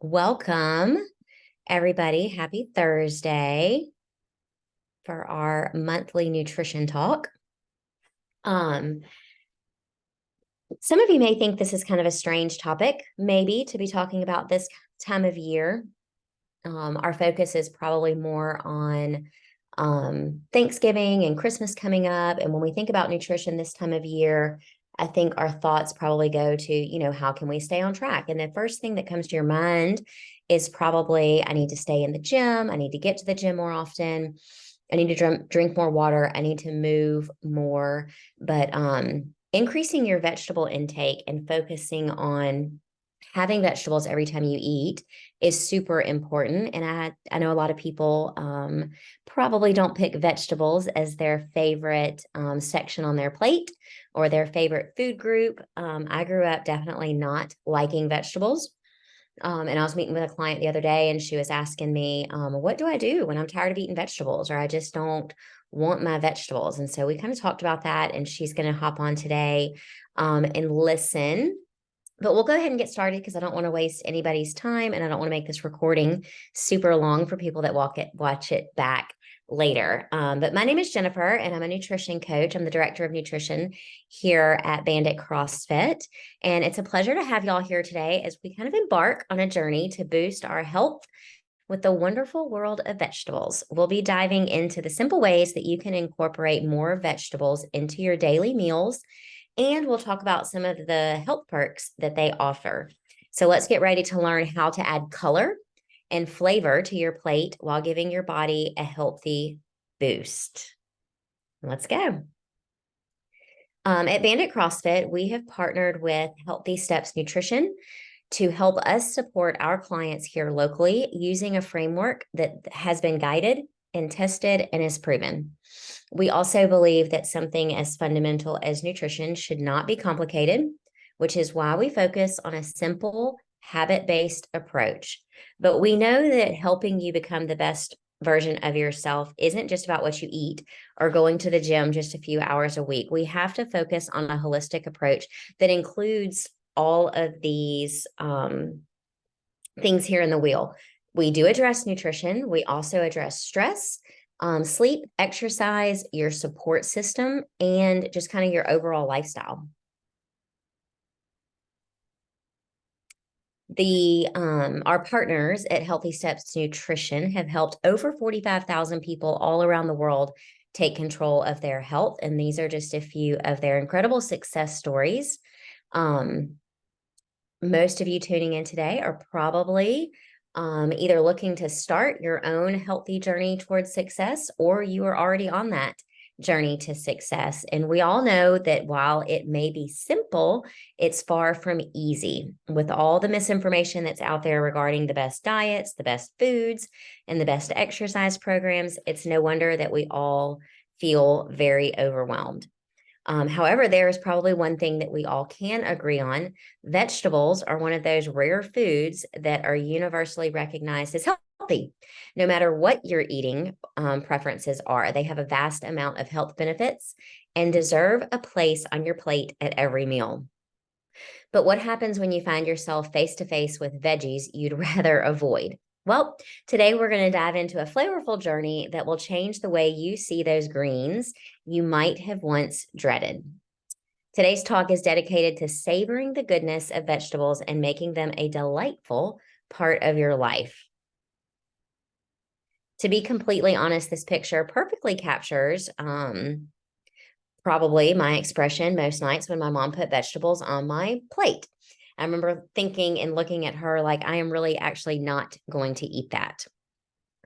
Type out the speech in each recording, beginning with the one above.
Welcome, everybody. Happy Thursday for our monthly nutrition talk. Um, some of you may think this is kind of a strange topic, maybe, to be talking about this time of year. Our focus is probably more on Thanksgiving and Christmas coming up. And when we think about nutrition this time of year, I think our thoughts probably go to, how can we stay on track? And the first thing that comes to your mind is probably, I need to stay in the gym. I need to get to the gym more often. I need to drink more water. I need to move more. But increasing your vegetable intake and focusing on having vegetables every time you eat is super important. And I know a lot of people probably don't pick vegetables as their favorite section on their plate or their favorite food group. I grew up definitely not liking vegetables. And I was meeting with a client the other day, and she was asking me, what do I do when I'm tired of eating vegetables, or I just don't want my vegetables? And so we kind of talked about that, and she's going to hop on today and listen. But we'll go ahead and get started because I don't want to waste anybody's time, and I don't want to make this recording super long for people that watch it back later. But my name is Jennifer, and I'm a nutrition coach. I'm the director of nutrition here at Bandit CrossFit. And it's a pleasure to have y'all here today as we kind of embark on a journey to boost our health with the wonderful world of vegetables. We'll be diving into the simple ways that you can incorporate more vegetables into your daily meals, and we'll talk about some of the health perks that they offer. So let's get ready to learn how to add color and flavor to your plate while giving your body a healthy boost. Let's go. At Bandit CrossFit, we have partnered with Healthy Steps Nutrition to help us support our clients here locally using a framework that has been guided and tested and is proven. We also believe that something as fundamental as nutrition should not be complicated, which is why we focus on a simple, habit-based approach. But we know that helping you become the best version of yourself isn't just about what you eat or going to the gym just a few hours a week. We have to focus on a holistic approach that includes all of these things here in the wheel. We do address nutrition. We also address stress, sleep, exercise, your support system, and just kind of your overall lifestyle. Our partners at Healthy Steps Nutrition have helped over 45,000 people all around the world take control of their health. And these are just a few of their incredible success stories. Most of you tuning in today are probably either looking to start your own healthy journey towards success, or you are already on that journey to success. And we all know that while it may be simple, it's far from easy. With all the misinformation that's out there regarding the best diets, the best foods, and the best exercise programs, it's no wonder that we all feel very overwhelmed. However, there is probably one thing that we all can agree on. Vegetables are one of those rare foods that are universally recognized as healthy. No matter what your eating preferences are, they have a vast amount of health benefits and deserve a place on your plate at every meal. But what happens when you find yourself face to face with veggies you'd rather avoid? Well, today we're going to dive into a flavorful journey that will change the way you see those greens you might have once dreaded. Today's talk is dedicated to savoring the goodness of vegetables and making them a delightful part of your life. To be completely honest, this picture perfectly captures probably my expression most nights when my mom put vegetables on my plate. I remember thinking and looking at her like, I am really actually not going to eat that.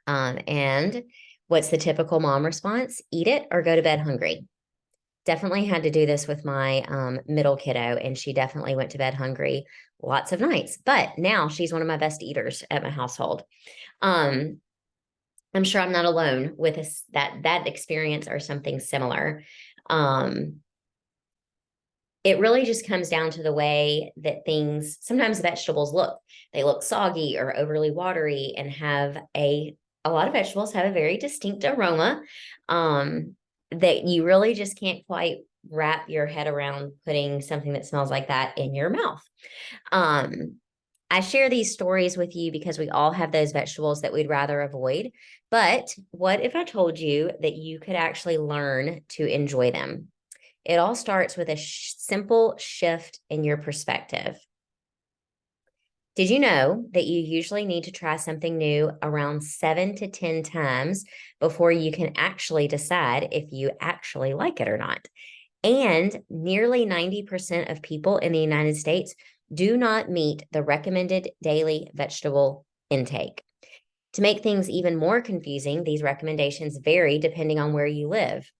And what's the typical mom response? Eat it or go to bed hungry. Definitely had to do this with my middle kiddo, and she definitely went to bed hungry lots of nights. But now she's one of my best eaters at my household. I'm sure I'm not alone with that experience or something similar. It really just comes down to the way that sometimes vegetables look. They look soggy or overly watery and have a lot of vegetables have a very distinct aroma that you really just can't quite wrap your head around putting something that smells like that in your mouth. I share these stories with you because we all have those vegetables that we'd rather avoid. But what if I told you that you could actually learn to enjoy them? It all starts with a simple shift in your perspective. Did you know that you usually need to try something new around 7 to 10 times before you can actually decide if you actually like it or not? And nearly 90% of people in the United States do not meet the recommended daily vegetable intake. To make things even more confusing, these recommendations vary depending on where you live.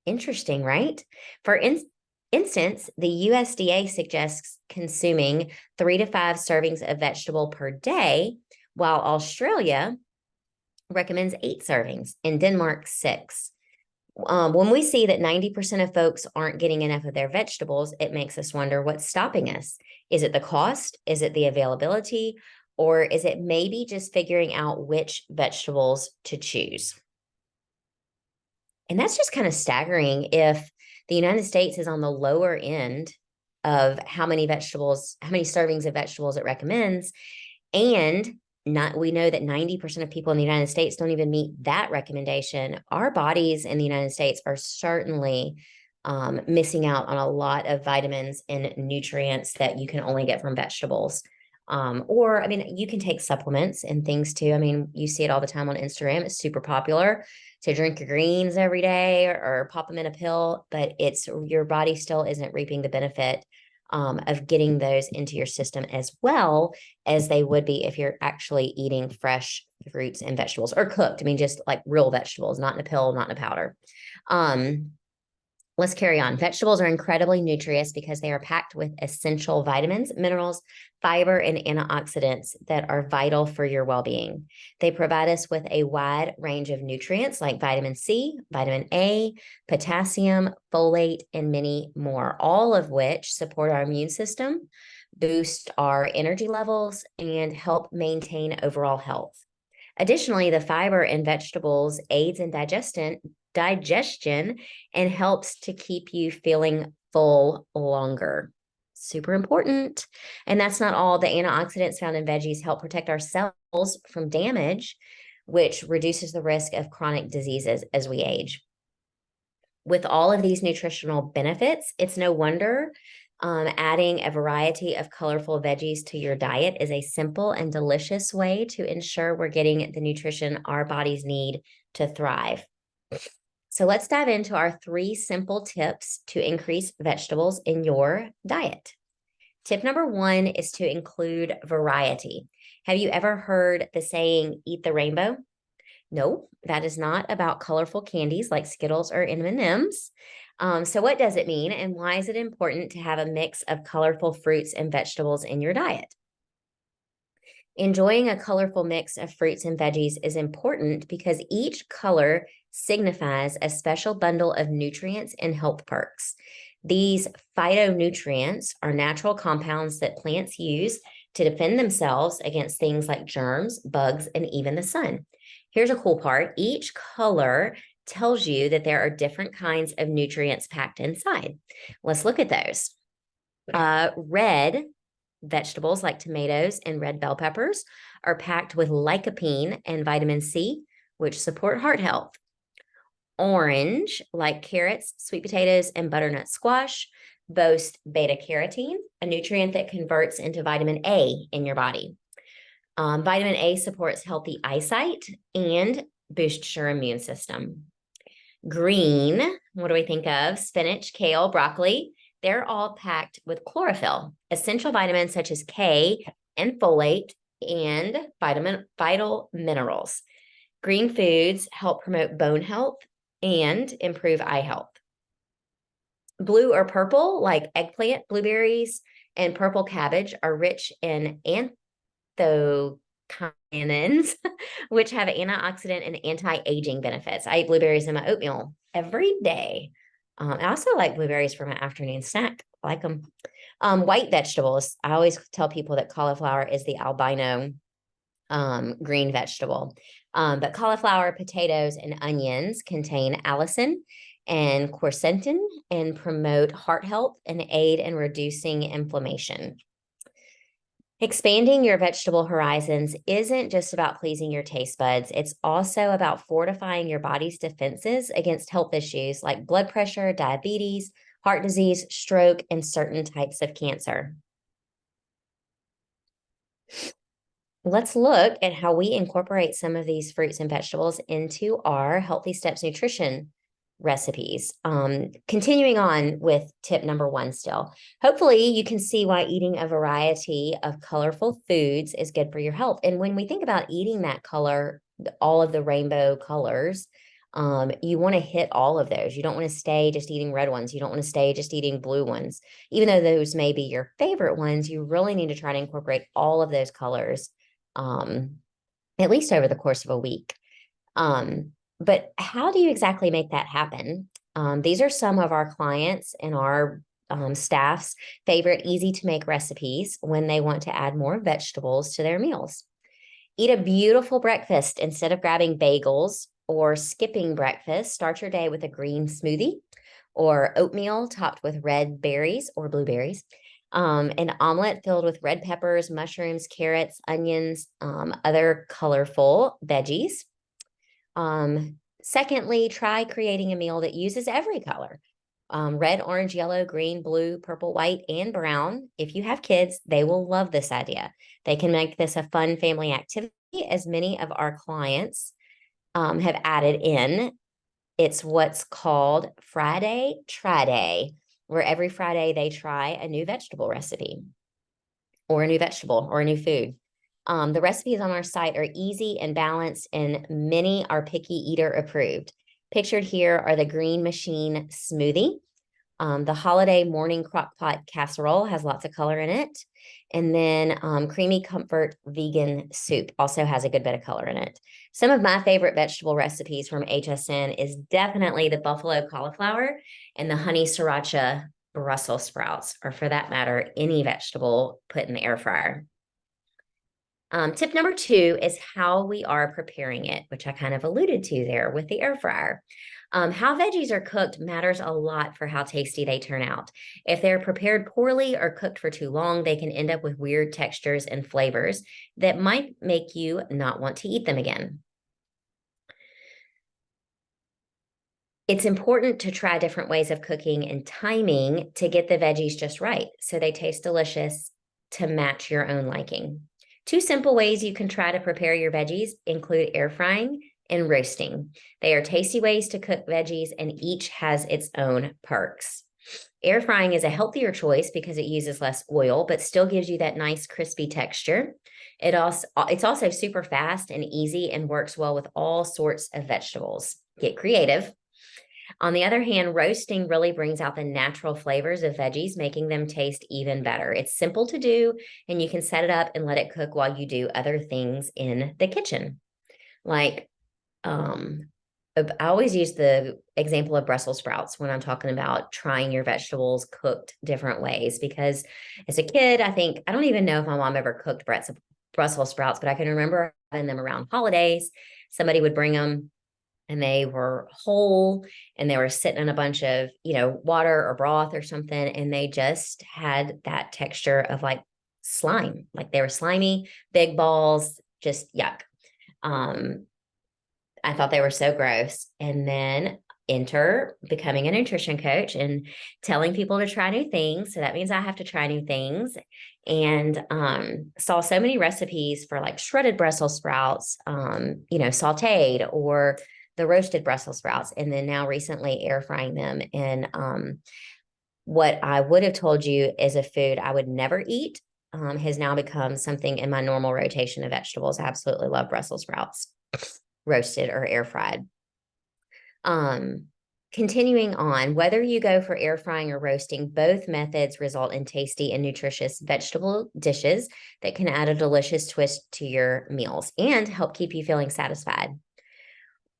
Interesting, right? For instance, the USDA suggests consuming 3 to 5 servings of vegetable per day, while Australia recommends 8 servings and Denmark 6. When we see that 90% of folks aren't getting enough of their vegetables, it makes us wonder what's stopping us. Is it the cost? Is it the availability? Or is it maybe just figuring out which vegetables to choose? And that's just kind of staggering if the United States is on the lower end of how many servings of vegetables it recommends. And we know that 90% of people in the United States don't even meet that recommendation. Our bodies in the United States are certainly missing out on a lot of vitamins and nutrients that you can only get from vegetables. Or, I mean, you can take supplements and things too. I mean, you see it all the time on Instagram. It's super popular to drink your greens every day or pop them in a pill, but your body still isn't reaping the benefit of getting those into your system as well as they would be if you're actually eating fresh fruits and vegetables or cooked. I mean, just like real vegetables, not in a pill, not in a powder. Let's carry on. Vegetables are incredibly nutritious because they are packed with essential vitamins, minerals, fiber, and antioxidants that are vital for your well-being. They provide us with a wide range of nutrients like vitamin C, vitamin A, potassium, folate, and many more, all of which support our immune system, boost our energy levels, and help maintain overall health. Additionally, the fiber in vegetables aids in digestion and helps to keep you feeling full longer. Super important. And that's not all. The antioxidants found in veggies help protect our cells from damage, which reduces the risk of chronic diseases as we age. With all of these nutritional benefits, it's no wonder adding a variety of colorful veggies to your diet is a simple and delicious way to ensure we're getting the nutrition our bodies need to thrive. So let's dive into our 3 simple tips to increase vegetables in your diet. Tip number 1 is to include variety. Have you ever heard the saying, eat the rainbow? No, that is not about colorful candies like Skittles or M&Ms. So what does it mean, and why is it important to have a mix of colorful fruits and vegetables in your diet? Enjoying a colorful mix of fruits and veggies is important because each color signifies a special bundle of nutrients and health perks. These phytonutrients are natural compounds that plants use to defend themselves against things like germs, bugs, and even the sun. Here's a cool part. Each color tells you that there are different kinds of nutrients packed inside. Let's look at those. Red vegetables like tomatoes and red bell peppers are packed with lycopene and vitamin C, which support heart health. Orange, like carrots, sweet potatoes, and butternut squash, boast beta carotene, a nutrient that converts into vitamin A in your body. Vitamin A supports healthy eyesight and boosts your immune system. Green, what do we think of? Spinach, kale, broccoli. They're all packed with chlorophyll, essential vitamins such as K and folate, and vital minerals. Green foods help promote bone health and improve eye health. Blue or purple, like eggplant, blueberries, and purple cabbage, are rich in anthocyanins, which have antioxidant and anti-aging benefits. I eat blueberries in my oatmeal every day. I also like blueberries for my afternoon snack. I like them. White vegetables. I always tell people that cauliflower is the albino green vegetable. But cauliflower, potatoes, and onions contain allicin and quercetin and promote heart health and aid in reducing inflammation. Expanding your vegetable horizons isn't just about pleasing your taste buds. It's also about fortifying your body's defenses against health issues like blood pressure, diabetes, heart disease, stroke, and certain types of cancer. Let's look at how we incorporate some of these fruits and vegetables into our Healthy Steps nutrition recipes. Continuing on with tip number 1 still. Hopefully you can see why eating a variety of colorful foods is good for your health. And when we think about eating that color, all of the rainbow colors, you want to hit all of those. You don't want to stay just eating red ones. You don't want to stay just eating blue ones. Even though those may be your favorite ones, you really need to try to incorporate all of those colors, at least over the course of a week. But how do you exactly make that happen? These are some of our clients and our staff's favorite easy to make recipes when they want to add more vegetables to their meals. Eat a beautiful breakfast instead of grabbing bagels or skipping breakfast. Start your day with a green smoothie or oatmeal topped with red berries or blueberries. An omelet filled with red peppers, mushrooms, carrots, onions, other colorful veggies. Secondly, try creating a meal that uses every color. Red, orange, yellow, green, blue, purple, white, and brown. If you have kids, they will love this idea. They can make this a fun family activity, as many of our clients have added in. It's what's called Friday Try Day, where every Friday they try a new vegetable recipe or a new vegetable or a new food. The recipes on our site are easy and balanced, and many are picky eater approved. Pictured here are the Green Machine smoothie. The holiday morning crock pot casserole has lots of color in it. And then Creamy Comfort vegan soup also has a good bit of color in it. Some of my favorite vegetable recipes from HSN is definitely the buffalo cauliflower and the honey sriracha Brussels sprouts, or for that matter, any vegetable put in the air fryer. Tip number 2 is how we are preparing it, which I kind of alluded to there with the air fryer. How veggies are cooked matters a lot for how tasty they turn out. If they're prepared poorly or cooked for too long, they can end up with weird textures and flavors that might make you not want to eat them again. It's important to try different ways of cooking and timing to get the veggies just right so they taste delicious to match your own liking. 2 simple ways you can try to prepare your veggies include air frying and roasting. They are tasty ways to cook veggies, and each has its own perks. Air frying is a healthier choice because it uses less oil, but still gives you that nice crispy texture. It's also super fast and easy and works well with all sorts of vegetables. Get creative. On the other hand, roasting really brings out the natural flavors of veggies, making them taste even better. It's simple to do, and you can set it up and let it cook while you do other things in the kitchen. Like, I always use the example of Brussels sprouts when I'm talking about trying your vegetables cooked different ways, because as a kid, I don't even know if my mom ever cooked Brussels sprouts, but I can remember having them around holidays. Somebody would bring them, and they were whole, and they were sitting in a bunch of, water or broth or something. And they just had that texture of like slime, like they were slimy, big balls, just yuck. I thought they were so gross. And then enter becoming a nutrition coach and telling people to try new things. So that means I have to try new things, and saw so many recipes for like shredded Brussels sprouts, sauteed, or the roasted Brussels sprouts, and then now recently air frying them. And what I would have told you is a food I would never eat has now become something in my normal rotation of vegetables. I absolutely love Brussels sprouts, roasted or air fried. Continuing on, whether you go for air frying or roasting, both methods result in tasty and nutritious vegetable dishes that can add a delicious twist to your meals and help keep you feeling satisfied.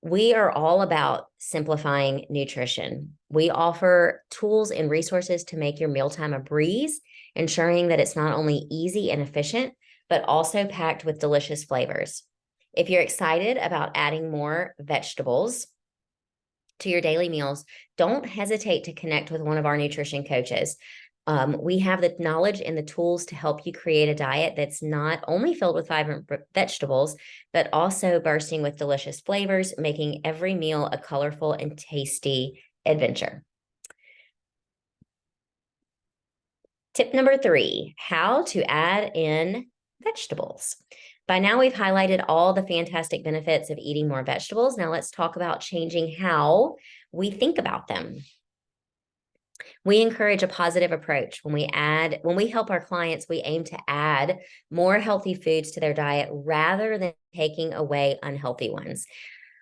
We are all about simplifying nutrition. We offer tools and resources to make your mealtime a breeze, ensuring that it's not only easy and efficient, but also packed with delicious flavors. If you're excited about adding more vegetables to your daily meals, don't hesitate to connect with one of our nutrition coaches. We have the knowledge and the tools to help you create a diet that's not only filled with vibrant vegetables, but also bursting with delicious flavors, making every meal a colorful and tasty adventure. Tip number 3, how to add in vegetables. By now, we've highlighted all the fantastic benefits of eating more vegetables. Now let's talk about changing how we think about them. We encourage a positive approach. When we help our clients, we aim to add more healthy foods to their diet rather than taking away unhealthy ones.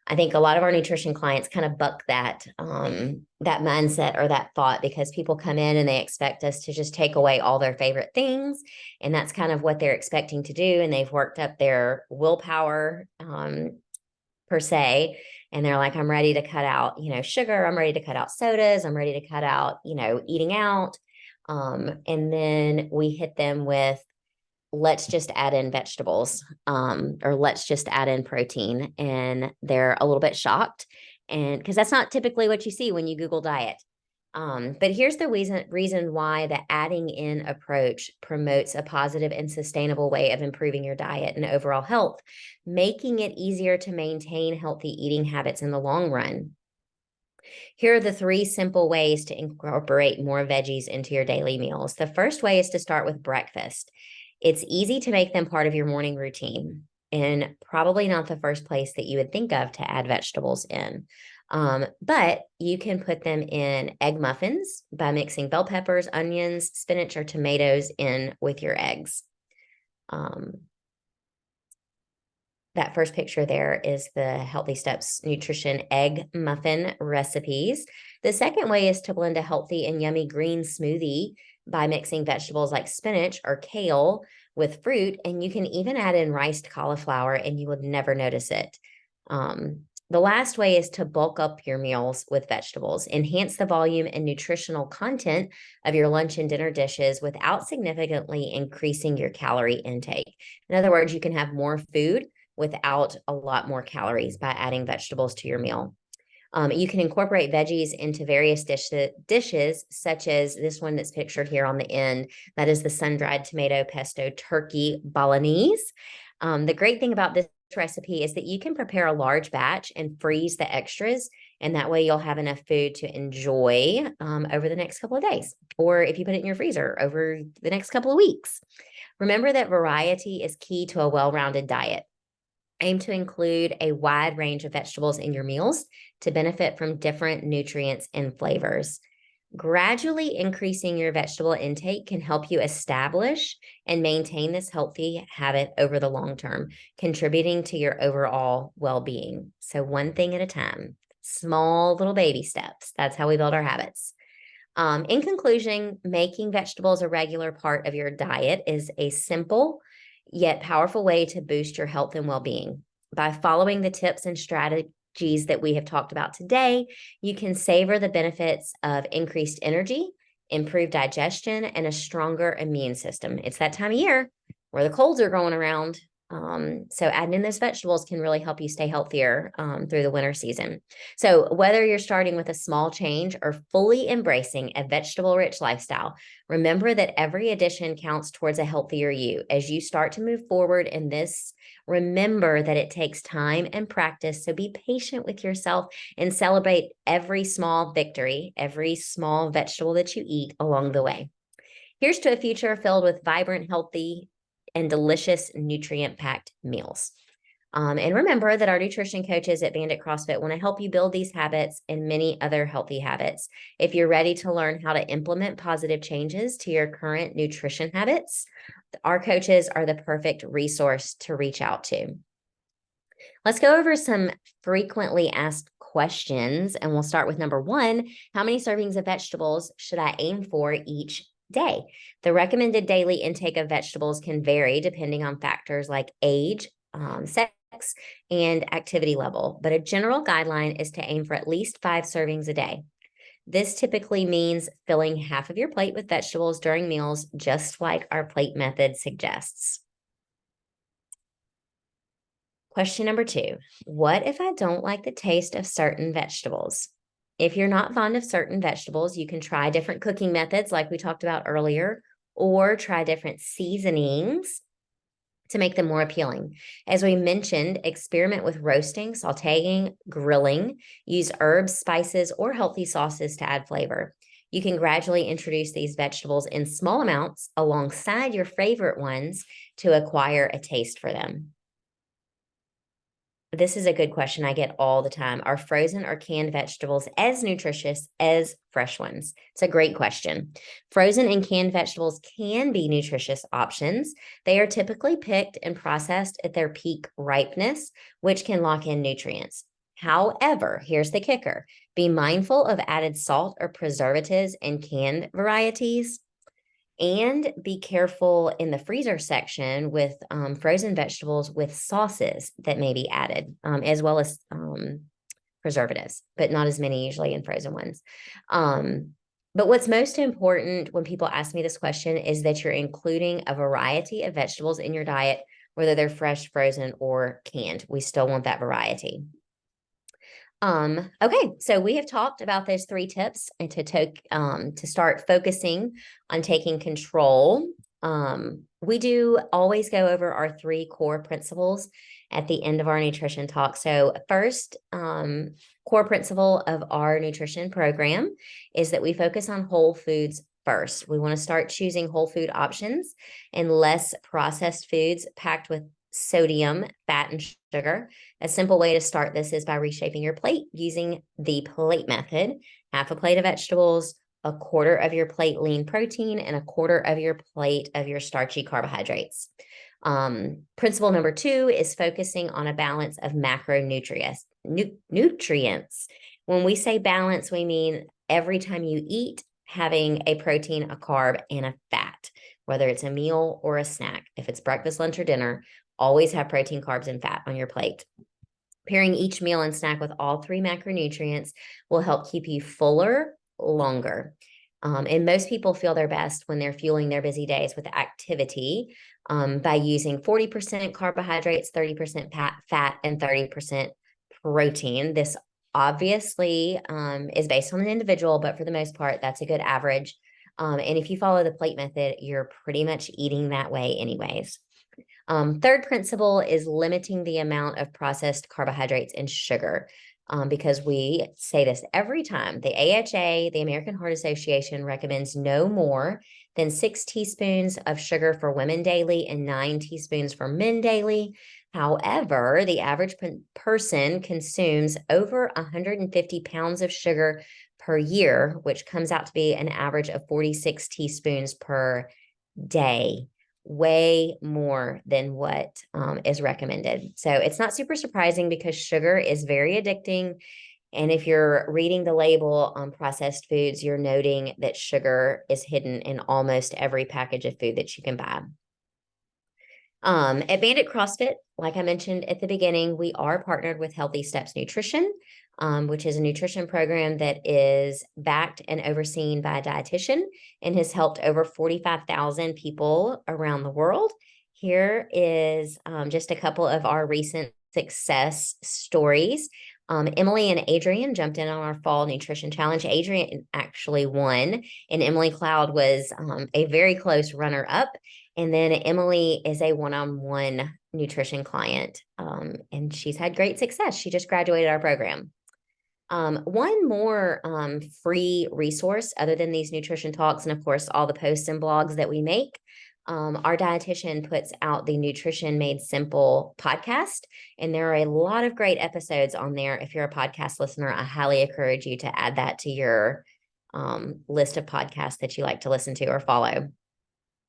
I think a lot of our nutrition clients kind of buck that mindset or that thought, because people come in and they expect us to just take away all their favorite things. And that's kind of what they're expecting to do. And they've worked up their willpower per se. And they're like, I'm ready to cut out, sugar. I'm ready to cut out sodas. I'm ready to cut out, eating out. And then we hit them with, let's just add in vegetables, or let's just add in protein. And they're a little bit shocked. And because that's not typically what you see when you Google diet. But here's the reason why the adding in approach promotes a positive and sustainable way of improving your diet and overall health, making it easier to maintain healthy eating habits in the long run. Here are the 3 simple ways to incorporate more veggies into your daily meals. The first way is to start with breakfast. It's easy to make them part of your morning routine, and probably not the first place that you would think of to add vegetables in. But you can put them in egg muffins by mixing bell peppers, onions, spinach, or tomatoes in with your eggs. That first picture there is the Healthy Steps Nutrition egg muffin recipes. The second way is to blend a healthy and yummy green smoothie by mixing vegetables like spinach or kale with fruit, and you can even add in riced cauliflower and you would never notice it. The last way is to bulk up your meals with vegetables. Enhance the volume and nutritional content of your lunch and dinner dishes without significantly increasing your calorie intake. In other words, you can have more food without a lot more calories by adding vegetables to your meal. You can incorporate veggies into various dishes, such as this one that's pictured here on the end. That is the sun-dried tomato pesto turkey bolognese. The great thing about this recipe is that you can prepare a large batch and freeze the extras, and that way you'll have enough food to enjoy over the next couple of days, or if you put it in your freezer over the next couple of weeks. Remember that variety is key to a well-rounded diet. Aim to include a wide range of vegetables in your meals to benefit from different nutrients and flavors. Gradually increasing your vegetable intake can help you establish and maintain this healthy habit over the long term, contributing to your overall well-being. So one thing at a time, small little baby steps. That's how we build our habits. In conclusion, making vegetables a regular part of your diet is a simple yet powerful way to boost your health and well-being. By following the tips and strategies that we have talked about today, you can savor the benefits of increased energy, improved digestion, and a stronger immune system. It's that time of year where the colds are going around. So adding in those vegetables can really help you stay healthier through the winter season. So whether you're starting with a small change or fully embracing a vegetable-rich lifestyle, remember that every addition counts towards a healthier you. As you start to move forward in this, remember that it takes time and practice. So be patient with yourself and celebrate every small victory, every small vegetable that you eat along the way. Here's to a future filled with vibrant, healthy, and delicious nutrient-packed meals. And remember that our nutrition coaches at Bandit CrossFit want to help you build these habits and many other healthy habits. If you're ready to learn how to implement positive changes to your current nutrition habits, our coaches are the perfect resource to reach out to. Let's go over some frequently asked questions, and we'll start with number 1. How many servings of vegetables should I aim for each day? The recommended daily intake of vegetables can vary depending on factors like age, sex, and activity level, but a general guideline is to aim for at least 5 servings a day. This typically means filling half of your plate with vegetables during meals, just like our plate method suggests. Question number 2, what if I don't like the taste of certain vegetables? If you're not fond of certain vegetables, you can try different cooking methods like we talked about earlier, or try different seasonings to make them more appealing. As we mentioned, experiment with roasting, sauteing, grilling, use herbs, spices, or healthy sauces to add flavor. You can gradually introduce these vegetables in small amounts alongside your favorite ones to acquire a taste for them. This is a good question I get all the time. Are frozen or canned vegetables as nutritious as fresh ones? It's a great question. Frozen and canned vegetables can be nutritious options. They are typically picked and processed at their peak ripeness, which can lock in nutrients. However, here's the kicker. Be mindful of added salt or preservatives in canned varieties. And be careful in the freezer section with frozen vegetables with sauces that may be added, as well as preservatives, but not as many usually in frozen ones. But what's most important when people ask me this question is that you're including a variety of vegetables in your diet, whether they're fresh, frozen, or canned. We still want that variety. Okay, so we have talked about those 3 tips and to start focusing on taking control. We do always go over our 3 core principles at the end of our nutrition talk. So first, core principle of our nutrition program is that we focus on whole foods first. We want to start choosing whole food options and less processed foods packed with sodium, fat, and sugar. A simple way to start this is by reshaping your plate using the plate method. Half a plate of vegetables, a quarter of your plate lean protein, and a quarter of your plate of your starchy carbohydrates. Principle number 2 is focusing on a balance of macronutrients. Nutrients. When we say balance, we mean every time you eat, having a protein, a carb, and a fat, whether it's a meal or a snack. If it's breakfast, lunch, or dinner, always have protein, carbs, and fat on your plate. Pairing each meal and snack with all 3 macronutrients will help keep you fuller longer. And most people feel their best when they're fueling their busy days with activity by using 40% carbohydrates, 30% fat, and 30% protein. This obviously is based on an individual, but for the most part, that's a good average. And if you follow the plate method, you're pretty much eating that way anyways. Third principle is limiting the amount of processed carbohydrates and sugar, because we say this every time. The AHA, the American Heart Association, recommends no more than 6 teaspoons of sugar for women daily and 9 teaspoons for men daily. However, the average person consumes over 150 pounds of sugar per year, which comes out to be an average of 46 teaspoons per day. Way more than what is recommended. So it's not super surprising because sugar is very addicting. And if you're reading the label on processed foods, you're noting that sugar is hidden in almost every package of food that you can buy. At Bandit CrossFit, like I mentioned at the beginning, we are partnered with Healthy Steps Nutrition, which is a nutrition program that is backed and overseen by a dietitian and has helped over 45,000 people around the world. Here is just a couple of our recent success stories. Emily and Adrian jumped in on our fall nutrition challenge. Adrian actually won, and Emily Cloud was a very close runner-up. And then Emily is a one-on-one nutrition client, and she's had great success. She just graduated our program. One more free resource other than these nutrition talks, and of course, all the posts and blogs that we make. Our dietitian puts out the Nutrition Made Simple podcast, and there are a lot of great episodes on there. If you're a podcast listener, I highly encourage you to add that to your list of podcasts that you like to listen to or follow.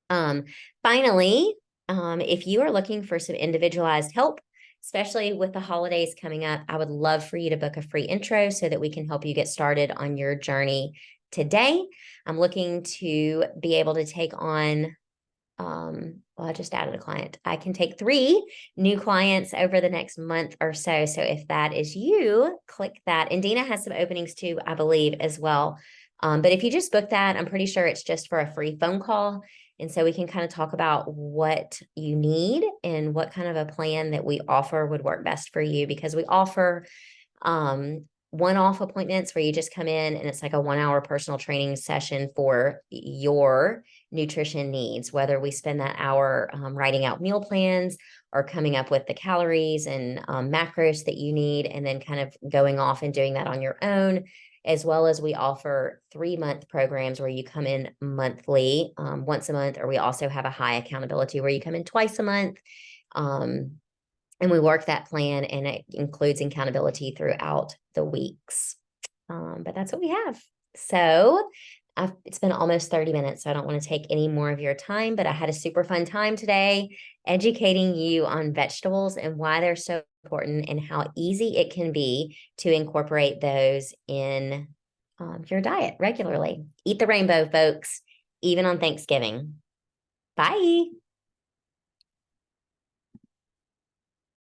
Finally, if you are looking for some individualized help, especially with the holidays coming up, I would love for you to book a free intro so that we can help you get started on your journey today. I'm looking to be able to take on, well, I just added a client. I can take 3 new clients over the next month or so. So if that is you, click that. And Dina has some openings too, I believe, as well. But if you just book that, I'm pretty sure it's just for a free phone call. And so we can kind of talk about what you need and what kind of a plan that we offer would work best for you, because we offer one-off appointments where you just come in and it's like a 1 hour personal training session for your nutrition needs, whether we spend that hour writing out meal plans or coming up with the calories and macros that you need, and then kind of going off and doing that on your own, as well as we offer 3-month programs where you come in monthly, once a month, or we also have a high accountability where you come in twice a month. And we work that plan, and it includes accountability throughout the weeks. But that's what we have. So it's been almost 30 minutes, so I don't want to take any more of your time, but I had a super fun time today educating you on vegetables and why they're so important and how easy it can be to incorporate those in your diet regularly. Eat the rainbow, folks, even on Thanksgiving. Bye.